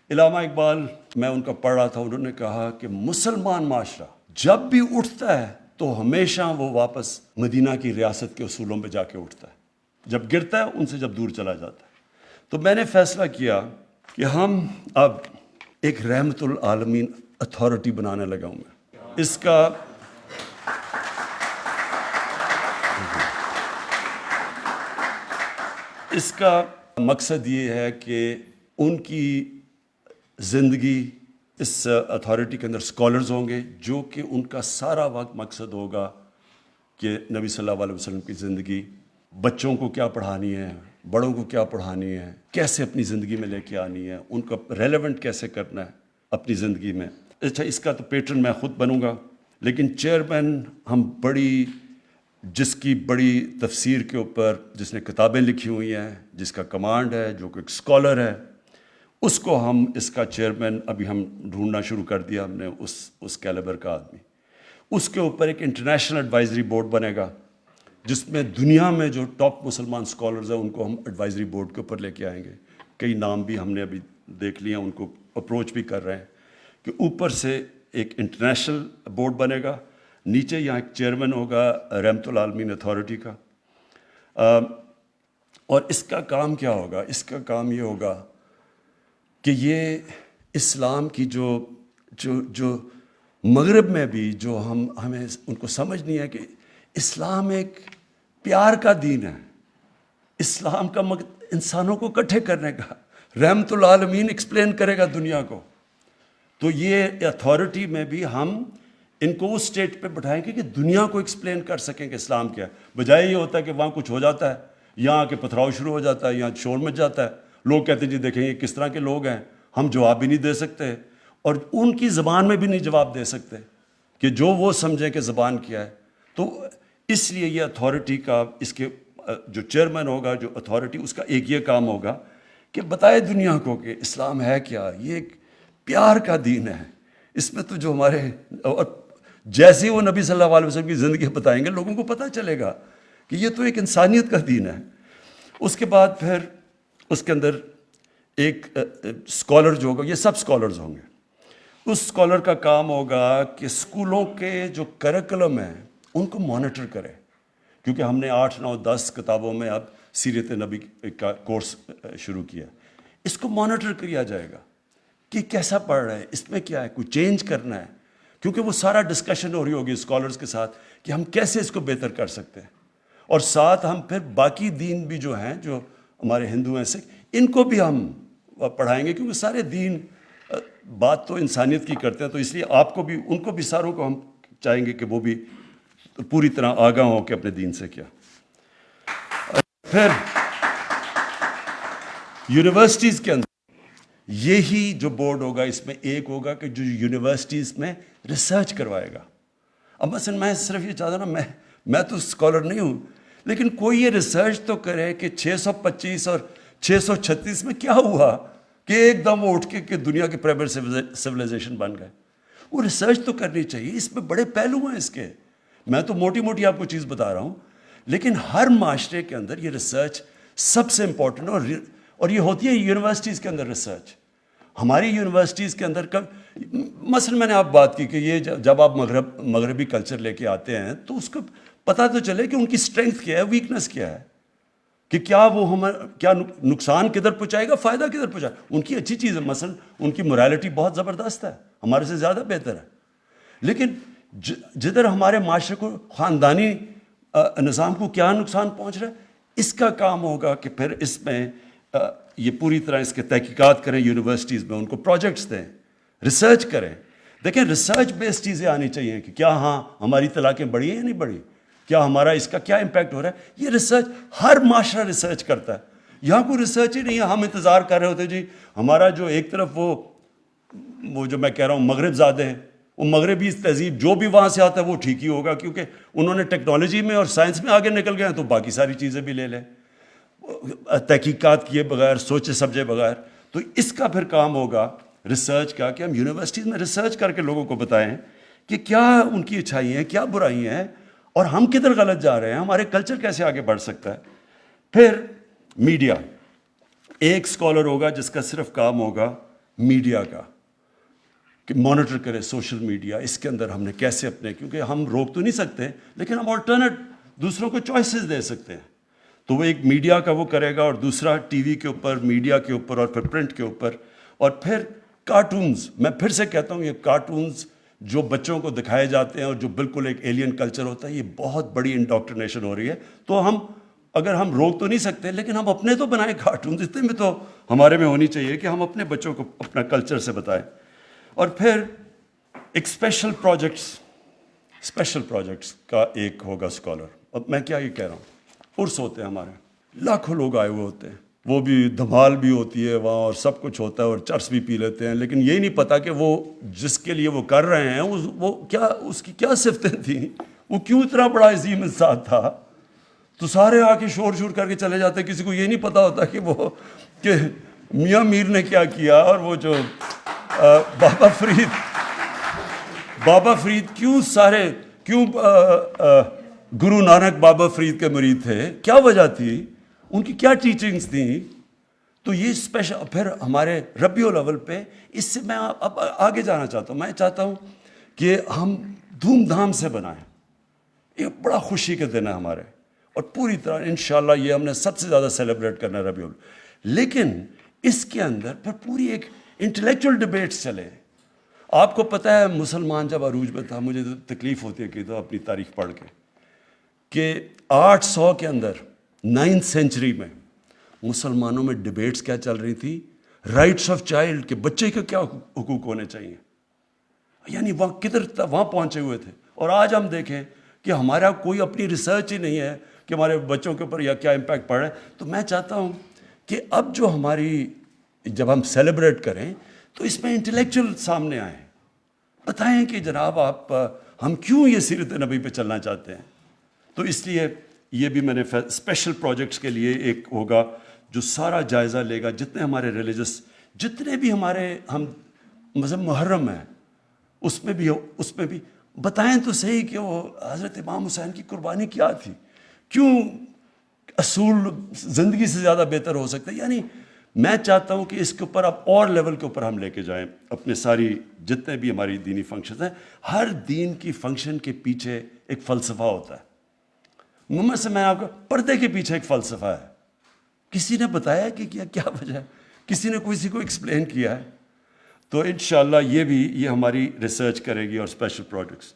علامہ اقبال میں ان کا پڑھ رہا تھا، انہوں نے کہا کہ مسلمان معاشرہ جب بھی اٹھتا ہے تو ہمیشہ وہ واپس مدینہ کی ریاست کے اصولوں پہ جا کے اٹھتا ہے، جب گرتا ہے ان سے جب دور چلا جاتا ہے۔ تو میں نے فیصلہ کیا کہ ہم اب ایک رحمت العالمین اتھارٹی بنانے لگا ہوں میں۔ اس کا مقصد یہ ہے کہ ان کی زندگی اس اتھارٹی کے اندر اسکالرز ہوں گے جو کہ ان کا سارا وقت مقصد ہوگا کہ نبی صلی اللہ علیہ وسلم کی زندگی، بچوں کو کیا پڑھانی ہے، بڑوں کو کیا پڑھانی ہے، کیسے اپنی زندگی میں لے کے آنی ہے، ان کو ریلیونٹ کیسے کرنا ہے اپنی زندگی میں۔ اچھا، اس کا تو پیٹرن میں خود بنوں گا، لیکن چیئرمین ہم جس کی بڑی تفسیر کے اوپر جس نے کتابیں لکھی ہوئی ہیں، جس کا کمانڈ ہے، جو کہ ایک اسکالر ہے، اس کو ہم اس کا چیئرمین ابھی ہم ڈھونڈنا شروع کر دیا ہم نے، اس کیلیبر کا آدمی۔ اس کے اوپر ایک انٹرنیشنل ایڈوائزری بورڈ بنے گا جس میں دنیا میں جو ٹاپ مسلمان اسکالرز ہیں ان کو ہم ایڈوائزری بورڈ کے اوپر لے کے آئیں گے۔ کئی نام بھی ہم نے ابھی دیکھ لیے ہیں، ان کو اپروچ بھی کر رہے ہیں کہ اوپر سے ایک انٹرنیشنل بورڈ بنے گا، نیچے یہاں ایک چیئرمین ہوگا رحمت العالمین اتھارٹی کا۔ اور اس کا کام کیا ہوگا؟ اس کا کام یہ ہوگا کہ یہ اسلام کی جو مغرب میں بھی جو ہمیں ان کو سمجھ نہیں ہے کہ اسلام ایک پیار کا دین ہے، اسلام کا مقصد انسانوں کو اکٹھے کرنے کا، رحمت العالمین ایکسپلین کرے گا دنیا کو۔ تو یہ اتھارٹی میں بھی ہم ان کو اس اسٹیج پہ بٹھائیں گے کہ دنیا کو ایکسپلین کر سکیں کہ اسلام کیا ہے، بجائے یہ ہوتا ہے کہ وہاں کچھ ہو جاتا ہے، یہاں کے پتھراؤ شروع ہو جاتا ہے، یہاں شور مچ جاتا ہے، لوگ کہتے ہیں جی دیکھیں یہ کس طرح کے لوگ ہیں، ہم جواب بھی نہیں دے سکتے اور ان کی زبان میں بھی نہیں جواب دے سکتے کہ جو وہ سمجھیں کہ زبان کیا ہے۔ تو اس لیے یہ اتھارٹی کا، اس کے جو چیئرمین ہوگا، جو اتھارٹی، اس کا ایک یہ کام ہوگا کہ بتائے دنیا کو کہ اسلام ہے کیا، یہ ایک پیار کا دین ہے، اس میں تو جو ہمارے، اور جیسے ہی وہ نبی صلی اللہ علیہ وسلم کی زندگی بتائیں گے لوگوں کو پتہ چلے گا کہ یہ تو ایک انسانیت کا دین ہے۔ اس کے بعد پھر اس کے اندر ایک اسکالر جو ہوگا، یہ سب اسکالرز ہوں گے، اس اسکالر کا کام ہوگا کہ اسکولوں کے جو کریکولم ہیں ان کو مانیٹر کرے، کیونکہ ہم نے 8، 9، 10 کتابوں میں اب سیرت نبی کا کورس شروع کیا، اس کو مانیٹر کیا جائے گا کہ کیسا پڑھ رہا ہے، اس میں کیا ہے، کوئی چینج کرنا ہے، کیونکہ وہ سارا ڈسکشن ہو رہی ہوگی اسکالرز کے ساتھ کہ ہم کیسے اس کو بہتر کر سکتے ہیں۔ اور ساتھ ہم پھر باقی دین بھی جو ہیں، جو ہمارے ہندو ہیں، سکھ، ان کو بھی ہم پڑھائیں گے، کیونکہ سارے دین بات تو انسانیت کی کرتے ہیں، تو اس لیے آپ کو بھی، ان کو بھی، ساروں کو ہم چاہیں گے کہ وہ بھی پوری طرح آگاہ ہوں کہ اپنے دین سے کیا۔ پھر یونیورسٹیز کے اندر یہی جو بورڈ ہوگا، اس میں ایک ہوگا کہ جو یونیورسٹیز میں ریسرچ کروائے گا۔ اب مثلا میں صرف یہ چاہتا نا، میں تو اسکالر نہیں ہوں، لیکن کوئی یہ ریسرچ تو کرے کہ 625 اور 636 میں کیا ہوا کہ ایک دم وہ اٹھ کے کہ دنیا کے پرائمری سویلائزیشن بن گئے۔ وہ ریسرچ تو کرنی چاہیے، اس میں بڑے پہلو ہیں اس کے، میں تو موٹی موٹی آپ کو چیز بتا رہا ہوں، لیکن ہر معاشرے کے اندر یہ ریسرچ سب سے امپورٹنٹ، اور یہ ہوتی ہے یونیورسٹیز کے اندر ریسرچ۔ ہماری یونیورسٹیز کے اندر مثلا میں نے آپ بات کی کہ یہ جب آپ مغربی کلچر لے کے آتے ہیں تو اس کو پتہ تو چلے کہ ان کی اسٹرینگتھ کیا ہے، ویکنس کیا ہے، کہ کیا وہ کیا نقصان کدھر پہنچائے گا، فائدہ کدھر پہنچائے گا۔ ان کی اچھی چیز ہے، مثلا ان کی مورالٹی بہت زبردست ہے، ہمارے سے زیادہ بہتر ہے، لیکن جدھر ہمارے معاشرے کو، خاندانی نظام کو کیا نقصان پہنچ رہا ہے، اس کا کام ہوگا کہ پھر اس میں یہ پوری طرح اس کے تحقیقات کریں، یونیورسٹیز میں ان کو پروجیکٹس دیں، ریسرچ کریں۔ دیکھیں ریسرچ بیسڈ چیزیں آنی چاہیے کہ کیا ہاں ہماری طلاقیں بڑھی ہیں یا نہیں بڑھی، کیا ہمارا اس کا کیا امپیکٹ ہو رہا ہے۔ یہ ریسرچ ہر معاشرہ ریسرچ کرتا ہے، یہاں کوئی ریسرچ ہی نہیں ہے، ہم انتظار کر رہے ہوتے جی ہمارا جو ایک طرف وہ جو میں کہہ رہا ہوں مغرب زادے ہیں، وہ مغربی تہذیب جو بھی وہاں سے آتا ہے وہ ٹھیک ہی ہوگا، کیونکہ انہوں نے ٹیکنالوجی میں اور سائنس میں آگے نکل گئے ہیں، تو باقی ساری چیزیں بھی لے لیں تحقیقات کیے بغیر، سوچے سمجھے بغیر۔ تو اس کا پھر کام ہوگا ریسرچ کا کہ ہم یونیورسٹیز میں ریسرچ کر کے لوگوں کو بتائیں کہ کیا ان کی اچھائی ہیں، کیا برائی ہیں، اور ہم کدھر غلط جا رہے ہیں، ہمارے کلچر کیسے آگے بڑھ سکتا ہے۔ پھر میڈیا، ایک اسکالر ہوگا جس کا صرف کام ہوگا میڈیا کا کہ مانیٹر کرے سوشل میڈیا، اس کے اندر ہم نے کیسے اپنے، کیونکہ ہم روک تو نہیں سکتے لیکن ہم آلٹرنیٹ دوسروں کو چوائسیز دے سکتے ہیں. تو وہ ایک میڈیا کا وہ کرے گا، اور دوسرا ٹی وی کے اوپر، میڈیا کے اوپر، اور پھر پرنٹ کے اوپر. اور پھر کارٹونز، میں پھر سے کہتا ہوں یہ کارٹونز جو بچوں کو دکھائے جاتے ہیں اور جو بالکل ایک ایلین کلچر ہوتا ہے، یہ بہت بڑی انڈاکٹرینیشن ہو رہی ہے. تو ہم اگر ہم روک تو نہیں سکتے لیکن ہم اپنے تو بنائیں کارٹونز، اتنے میں تو ہمارے میں ہونی چاہیے کہ ہم اپنے بچوں کو اپنا کلچر سے بتائیں. اور پھر ایک اسپیشل پروجیکٹس کا ایک ہوگا اسکالر. اب میں کیا یہ کہہ رہا ہوں، عرس ہوتے ہیں ہمارے، لاکھوں لوگ آئے ہوئے ہوتے ہیں، وہ بھی دھمال بھی ہوتی ہے وہاں اور سب کچھ ہوتا ہے اور چرس بھی پی لیتے ہیں، لیکن یہی نہیں پتا کہ وہ جس کے لیے وہ کر رہے ہیں وہ کیا، اس کی کیا صفتیں تھیں، وہ کیوں اتنا بڑا عظیم انسان تھا. تو سارے آ کے شور کر کے چلے جاتے ہیں، کسی کو یہ نہیں پتا ہوتا کہ میاں میر نے کیا کیا. اور وہ جو بابا فرید کیوں گرو نانک بابا فرید کے مرید تھے، کیا وجہ تھی، ان کی کیا ٹیچنگز تھیں. تو یہ اسپیشل. پھر ہمارے ربیع الاول پہ، اس سے میں اب آگے جانا چاہتا ہوں. میں چاہتا ہوں کہ ہم دھوم دھام سے بنائیں. یہ بڑا خوشی کے دن ہے ہمارے، اور پوری طرح انشاءاللہ یہ ہم نے سب سے زیادہ سیلیبریٹ کرنا ہے ربیع الاول. لیکن اس کے اندر پھر پوری ایک انٹلیکچوئل ڈبیٹس چلے. آپ کو پتہ ہے مسلمان جب عروج میں تھا، مجھے تکلیف ہوتی ہے کہ تو اپنی تاریخ پڑھ کے، کہ 800 کے اندر 9th سینچری میں مسلمانوں میں ڈبیٹس کیا چل رہی تھی، رائٹس آف چائلڈ، کہ بچے کے کیا حقوق ہونے چاہیے. یعنی وہاں پہنچے ہوئے تھے. اور آج ہم دیکھیں کہ ہمارا کوئی اپنی ریسرچ ہی نہیں ہے کہ ہمارے بچوں کے اوپر یا کیا امپیکٹ پڑ رہا ہے. تو میں چاہتا ہوں کہ اب جو ہماری، جب ہم سیلیبریٹ کریں تو اس میں انٹلیکچوئل سامنے آئیں، بتائیں کہ جناب آپ، ہم کیوں یہ سیرت نبی پہ چلنا چاہتے ہیں. تو اس لیے یہ بھی میں نے اسپیشل پروجیکٹس کے لیے ایک ہوگا جو سارا جائزہ لے گا، جتنے ہمارے ریلیجس، جتنے بھی ہم مذہب محرم ہیں، اس میں بھی بتائیں تو صحیح کہ وہ حضرت امام حسین کی قربانی کیا تھی، کیوں اصول زندگی سے زیادہ بہتر ہو سکتا ہے. یعنی میں چاہتا ہوں کہ اس کے اوپر اب اور لیول کے اوپر ہم لے کے جائیں اپنے ساری جتنے بھی ہماری دینی فنکشنز ہیں. ہر دین کی فنکشن کے پیچھے ایک فلسفہ ہوتا ہے. محمد سے میں آپ کو، پردے کے پیچھے ایک فلسفہ ہے. کسی نے بتایا کہ کیا وجہ ہے، کسی نے کسی کو ایکسپلین کیا ہے. تو انشاءاللہ یہ ہماری ریسرچ کرے گی اور اسپیشل پروجیکٹس.